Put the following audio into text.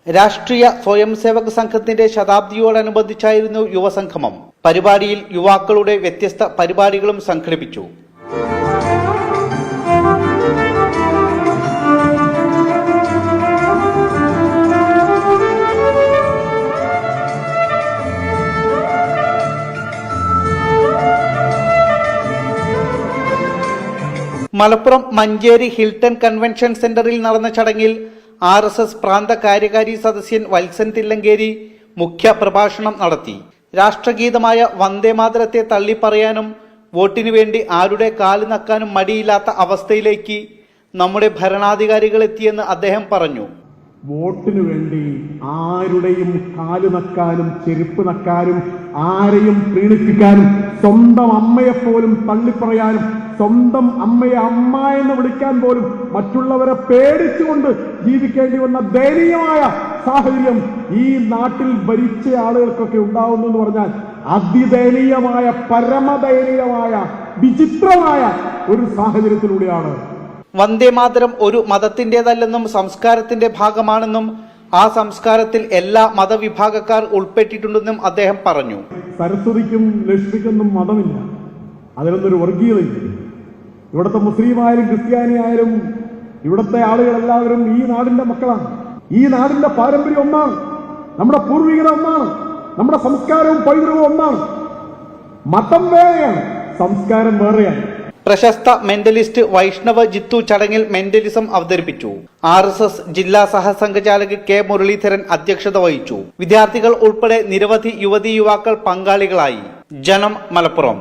രാഷ്ട്രീയ സ്വയംസേവക സംഘത്തിന്റെ ശതാബ്ദിയോടനുബന്ധിച്ചായിരുന്നു യുവസംഗമം. പരിപാടിയിൽ യുവാക്കളുടെ വ്യത്യസ്ത പരിപാടികളും സംഘടിപ്പിച്ചു. മലപ്പുറം മഞ്ചേരി ഹിൽട്ടൺ കൺവെൻഷൻ സെന്ററിൽ നടന്ന ചടങ്ങിൽ RSS പ്രാന്ത കാര്യകാരി സദസ്യൻ വത്സൻ തില്ലങ്കേരി മുഖ്യ പ്രഭാഷണം നടത്തി. രാഷ്ട്രഗീതമായ വന്ദേമാതരത്തെ തള്ളിപ്പറയാനും വോട്ടിനു വേണ്ടി ആരുടെ കാല് നക്കാനും മടിയില്ലാത്ത അവസ്ഥയിലേക്ക് നമ്മുടെ ഭരണാധികാരികൾ എത്തിയെന്ന് അദ്ദേഹം പറഞ്ഞു. വോട്ടിനു വേണ്ടി ആരുടെയും കാല് നക്കാനും ചെരുപ്പ് നക്കാനും ആരെയും പ്രീണിപ്പിക്കാനും സ്വന്തം അമ്മയെപ്പോലും തള്ളിപ്പറയാനും സ്വന്തം അമ്മയെ അമ്മ എന്ന് വിളിക്കാൻ പോലും മറ്റുള്ളവരെ പേടിച്ചുകൊണ്ട് ജീവിക്കേണ്ടി വന്ന ദയനീയമായ സാഹചര്യം ഈ നാട്ടിൽ ഭരിച്ച ആളുകൾക്കൊക്കെ ഉണ്ടാവുന്നു എന്ന് പറഞ്ഞാൽ അതിദയനീയമായ പരമദയനീയമായ വിചിത്രമായ ഒരു സാഹചര്യത്തിലൂടെയാണ്. വന്ദേമാതരം ഒരു മതത്തിൻ്റെതല്ലെന്നും സംസ്കാരത്തിന്റെ ഭാഗമാണെന്നും ആ സംസ്കാരത്തിൽ എല്ലാ മതവിഭാഗക്കാർ ഉൾപ്പെട്ടിട്ടുണ്ടെന്നും അദ്ദേഹം പറഞ്ഞു. സരസ്വതിക്കും ലക്ഷ്മിക്കൊന്നും മതമില്ല, അതിലൊന്നൊരു വർഗീയതയില്ല. ഇവിടുത്തെ മുസ്ലിം ആയാലും ക്രിസ്ത്യാനി ആയാലും ഇവിടുത്തെ ആളുകളെല്ലാവരും ഈ നാടിന്റെ മക്കളാണ്. ഈ നാടിന്റെ പാരമ്പര്യം ഒന്നാണ്, നമ്മുടെ പൂർവികത ഒന്നാണ്, നമ്മുടെ സംസ്കാരവും പൈതൃകവും ഒന്നാണ്. മതം വേറെയാണ്, സംസ്കാരം വേറെയാണ്. പ്രശസ്ത മെന്റലിസ്റ്റ് വൈഷ്ണവ ജിത്തു ചടങ്ങിൽ മെന്റലിസം അവതരിപ്പിച്ചു. RSS ജില്ലാ സഹസംഘചാലക് K മുരളീധരൻ അധ്യക്ഷത വഹിച്ചു. വിദ്യാർത്ഥികൾ ഉൾപ്പെടെ നിരവധി യുവതീ യുവാക്കൾ പങ്കാളികളായി. ജനം, മലപ്പുറം.